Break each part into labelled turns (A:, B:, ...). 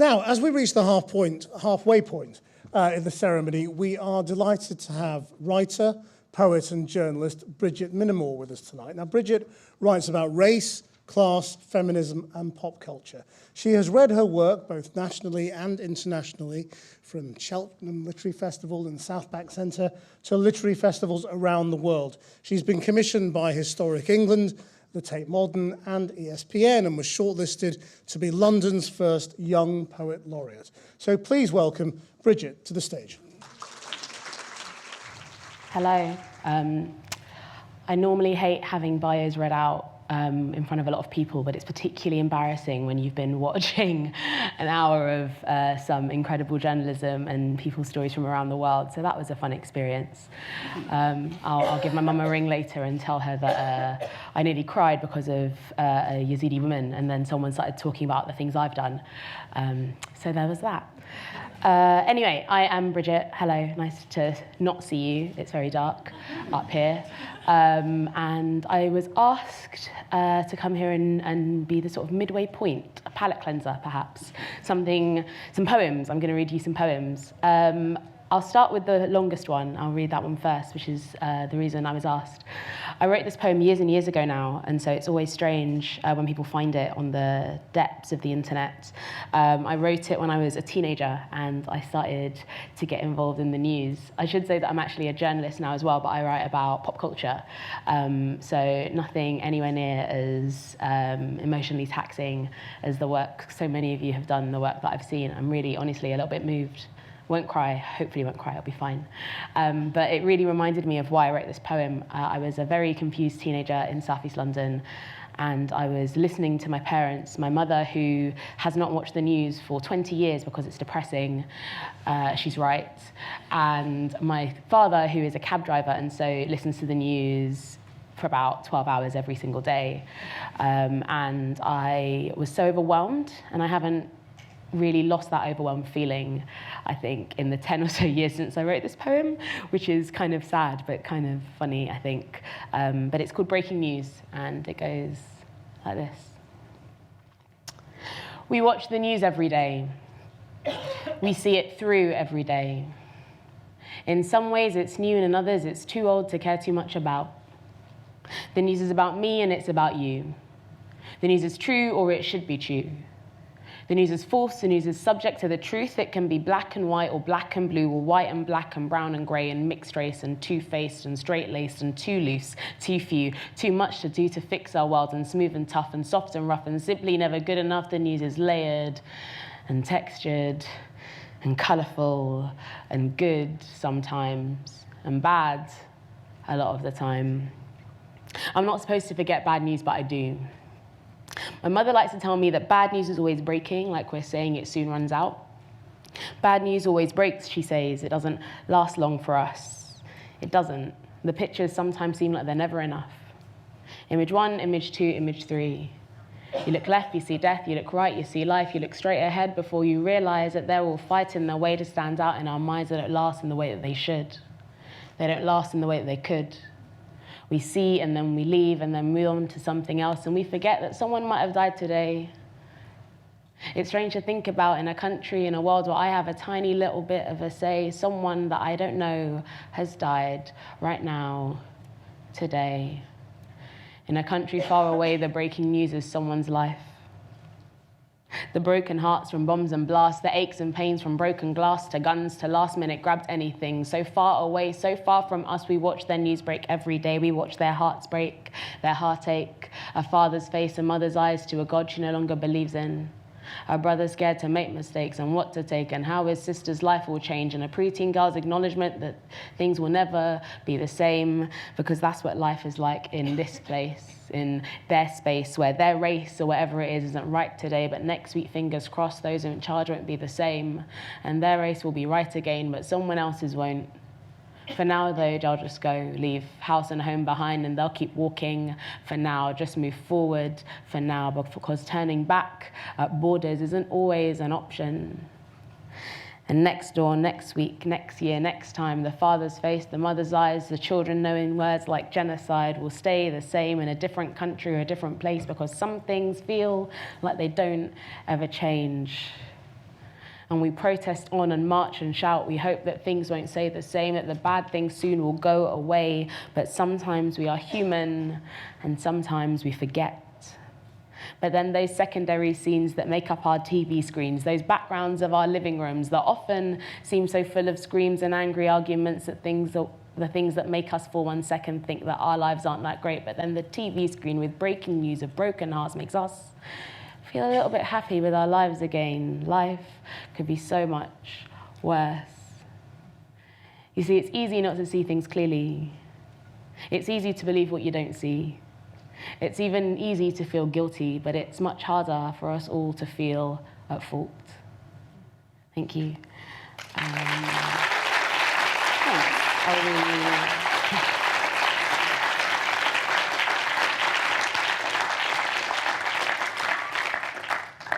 A: Now, as we reach the halfway point in the ceremony, we are delighted to have writer, poet and journalist Bridget Minamore with us tonight. Now, Bridget writes about race, class, feminism and pop culture. She has read her work both nationally and internationally, from Cheltenham Literary Festival and South Bank Centre to literary festivals around the world. She's been commissioned by Historic England, the Tate Modern and ESPN, and was shortlisted to be London's first Young Poet Laureate. So please welcome Bridget to the stage.
B: Hello. I normally hate having bios read out in front of a lot of people, but it's particularly embarrassing when you've been watching an hour of some incredible journalism and people's stories from around the world. So that was a fun experience. I'll give my mum a ring later and tell her that I nearly cried because of a Yazidi woman, and then someone started talking about the things I've done. So there was that. Anyway, I am Bridget. Hello, nice to not see you. It's very dark up here. And I was asked to come here and be the sort of midway point, a palate cleanser, perhaps. Some poems. I'm going to read you some poems. I'll start with the longest one. I'll read that one first, which is the reason I was asked. I wrote this poem years and years ago now, and so it's always strange when people find it on the depths of the internet. I wrote it when I was a teenager, and I started to get involved in the news. I should say that I'm actually a journalist now as well, but I write about pop culture. So nothing anywhere near as emotionally taxing as the work so many of you have done, the work that I've seen. I'm really, honestly, a little bit moved. Won't cry, hopefully won't cry, I'll be fine. But it really reminded me of why I wrote this poem. I was a very confused teenager in Southeast London, and I was listening to my parents, my mother, who has not watched the news for 20 years because it's depressing, she's right, and my father, who is a cab driver and so listens to the news for about 12 hours every single day. And I was so overwhelmed, and I haven't really lost that overwhelmed feeling, I think, in the 10 or so years since I wrote this poem, which is kind of sad, but kind of funny, I think. But it's called Breaking News, and it goes like this. We watch the news every day. We see it through every day. In some ways it's new, and in others it's too old to care too much about. The news is about me, and it's about you. The news is true, or it should be true. The news is false, the news is subject to the truth. It can be black and white, or black and blue, or white and black, and brown and grey, and mixed race, and two-faced, and straight-laced, and too loose, too few, too much to do to fix our world, and smooth and tough, and soft and rough, and simply never good enough. The news is layered, and textured, and colourful, and good sometimes, and bad a lot of the time. I'm not supposed to forget bad news, but I do. My mother likes to tell me that bad news is always breaking, like we're saying it soon runs out. Bad news always breaks, she says. It doesn't last long for us. It doesn't. The pictures sometimes seem like they're never enough. Image 1, image 2, image 3. You look left, you see death. You look right, you see life. You look straight ahead before you realise that they're all fighting their way to stand out in our minds. They don't last in the way that they should. They don't last in the way that they could. We see, and then we leave, and then move on to something else, and we forget that someone might have died today. It's strange to think about in a country, in a world where I have a tiny little bit of a say. Someone that I don't know has died right now, today. In a country far away, the breaking news is someone's life. The broken hearts from bombs and blasts, the aches and pains from broken glass to guns to last-minute grabbed anything. So far away, so far from us, we watch their news break every day. We watch their hearts break, their heartache, a father's face, a mother's eyes to a God she no longer believes in. A brother scared to make mistakes and what to take, and how his sister's life will change, and a preteen girl's acknowledgement that things will never be the same, because that's what life is like in this place, in their space, where their race or whatever it is isn't right today, but next week, fingers crossed, those in charge won't be the same, and their race will be right again, but someone else's won't. For now, though, they'll just go, leave house and home behind, and they'll keep walking for now, just move forward for now, because turning back at borders isn't always an option. And next door, next week, next year, next time, the father's face, the mother's eyes, the children knowing words like genocide will stay the same in a different country or a different place, because some things feel like they don't ever change. And we protest on and march and shout. We hope that things won't stay the same, that the bad things soon will go away. But sometimes we are human, and sometimes we forget. But then those secondary scenes that make up our TV screens, those backgrounds of our living rooms that often seem so full of screams and angry arguments at the things that make us for 1 second think that our lives aren't that great. But then the TV screen with breaking news of broken hearts makes us feel a little bit happy with our lives again. Life could be so much worse. You see, it's easy not to see things clearly. It's easy to believe what you don't see. It's even easy to feel guilty, but it's much harder for us all to feel at fault. Thank you.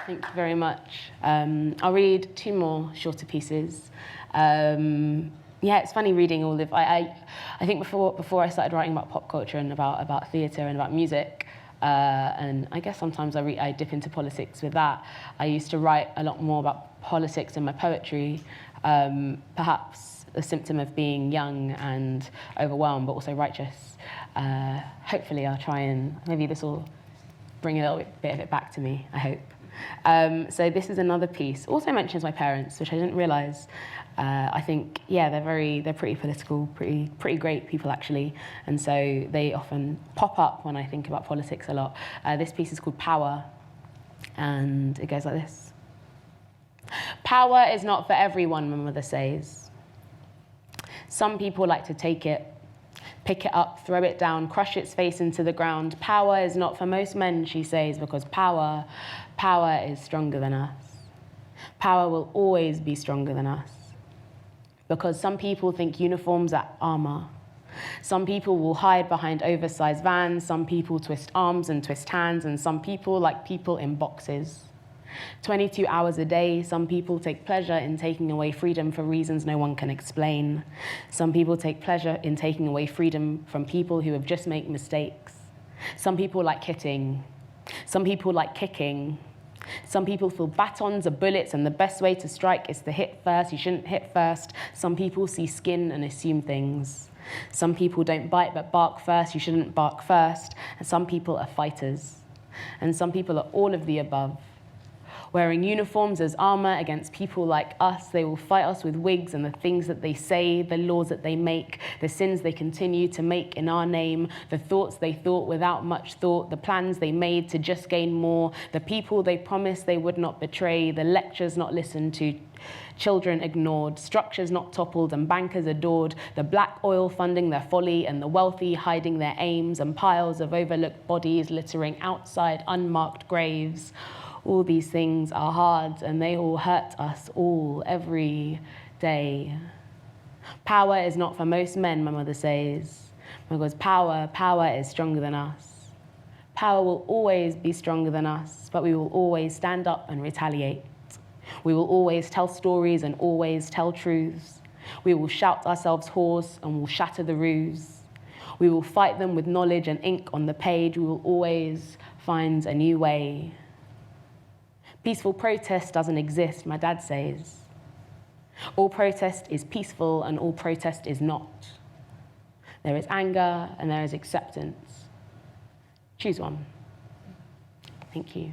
B: Thank you very much. I'll read 2 more shorter pieces. Yeah, it's funny reading all of. I think before I started writing about pop culture and about theatre and about music, and I guess sometimes I dip into politics with that. I used to write a lot more about politics in my poetry, perhaps a symptom of being young and overwhelmed, but also righteous. Hopefully, I'll try and maybe this will bring a little bit of it back to me. I hope. So this is another piece. Also mentions my parents, which I didn't realise. I think, yeah, they're pretty political, pretty great people actually, and so they often pop up when I think about politics a lot. This piece is called Power, and it goes like this. Power is not for everyone, my mother says. Some people like to take it, pick it up, throw it down, crush its face into the ground. Power is not for most men, she says, because power is stronger than us. Power will always be stronger than us. Because some people think uniforms are armor. Some people will hide behind oversized vans, some people twist arms and twist hands, and some people like people in boxes. 22 hours a day, some people take pleasure in taking away freedom for reasons no one can explain. Some people take pleasure in taking away freedom from people who have just made mistakes. Some people like hitting. Some people like kicking. Some people feel batons are bullets and the best way to strike is to hit first. You shouldn't hit first. Some people see skin and assume things. Some people don't bite but bark first. You shouldn't bark first. And some people are fighters. And some people are all of the above. Wearing uniforms as armor against people like us, they will fight us with wigs and the things that they say, the laws that they make, the sins they continue to make in our name, the thoughts they thought without much thought, the plans they made to just gain more, the people they promised they would not betray, the lectures not listened to, children ignored, structures not toppled and bankers adored, the black oil funding their folly and the wealthy hiding their aims, and piles of overlooked bodies littering outside unmarked graves. All these things are hard and they all hurt us all every day. Power is not for most men, my mother says, because power is stronger than us. Power will always be stronger than us, but we will always stand up and retaliate. We will always tell stories and always tell truths. We will shout ourselves hoarse and will shatter the ruse. We will fight them with knowledge and ink on the page. We will always find a new way. Peaceful protest doesn't exist, my dad says. All protest is peaceful and all protest is not. There is anger and there is acceptance. Choose one. Thank you.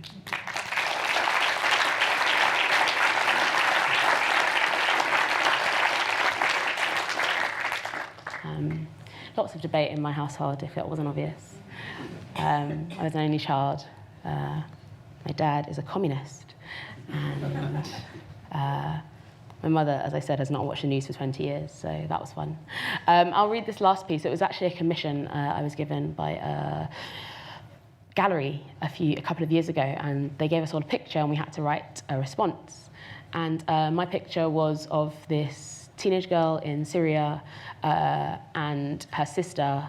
B: Lots of debate in my household, if it wasn't obvious. I was an only child. My dad is a communist, and my mother, as I said, has not watched the news for 20 years, so that was fun. I'll read this last piece. It was actually a commission I was given by a gallery a couple of years ago, and they gave us all a picture, and we had to write a response. And my picture was of this teenage girl in Syria and her sister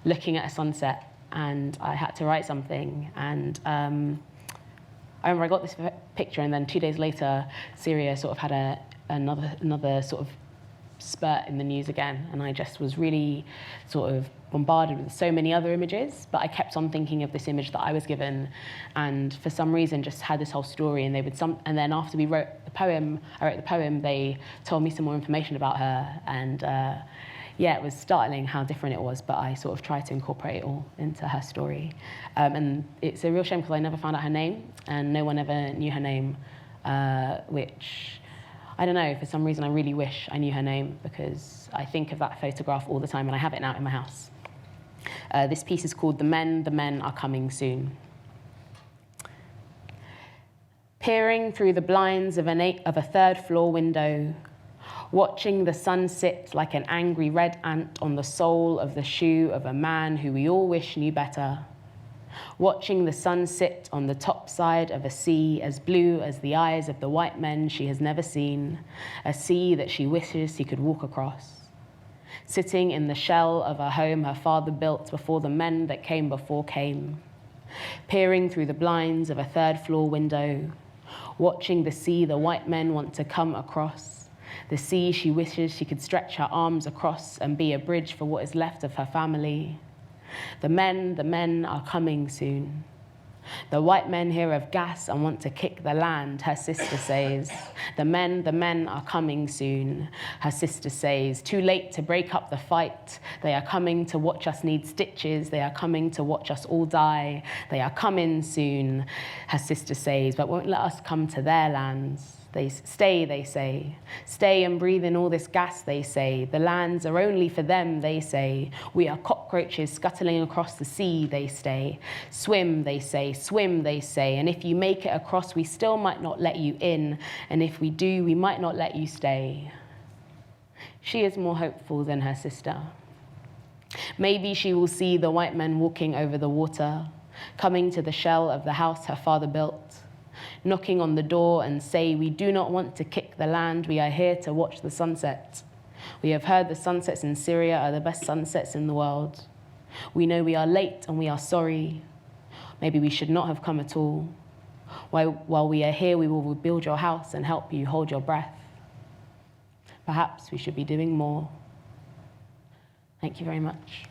B: looking at a sunset, and I had to write something, and I remember I got this picture, and then 2 days later, Syria sort of had another sort of spurt in the news again, and I just was really sort of bombarded with so many other images, but I kept on thinking of this image that I was given, and for some reason just had this whole story. And and then after I wrote the poem, they told me some more information about her, and yeah, it was startling how different it was, but I sort of tried to incorporate it all into her story. And it's a real shame because I never found out her name, and no one ever knew her name, which, I don't know, for some reason I really wish I knew her name, because I think of that photograph all the time, and I have it now in my house. This piece is called The Men Are Coming Soon. Peering through the blinds of a third-floor window, watching the sun sit like an angry red ant on the sole of the shoe of a man who we all wish knew better. Watching the sun sit on the top side of a sea as blue as the eyes of the white men she has never seen, a sea that she wishes he could walk across. Sitting in the shell of a home her father built before the men that came before came. Peering through the blinds of a third-floor window, watching the sea the white men want to come across. The sea she wishes she could stretch her arms across and be a bridge for what is left of her family. The men are coming soon. The white men hear of gas and want to kick the land, her sister says. The men are coming soon, her sister says. Too late to break up the fight. They are coming to watch us need stitches. They are coming to watch us all die. They are coming soon, her sister says, but won't let us come to their lands. They say. Stay and breathe in all this gas, they say. The lands are only for them, they say. We are cockroaches scuttling across the sea, they say. Swim, they say. Swim, they say. And if you make it across, we still might not let you in. And if we do, we might not let you stay. She is more hopeful than her sister. Maybe she will see the white men walking over the water, coming to the shell of the house her father built, knocking on the door and say, we do not want to kick the land, we are here to watch the sunset. We have heard the sunsets in Syria are the best sunsets in the world. We know we are late and we are sorry. Maybe we should not have come at all. While we are here, we will rebuild your house and help you hold your breath. Perhaps we should be doing more. Thank you very much.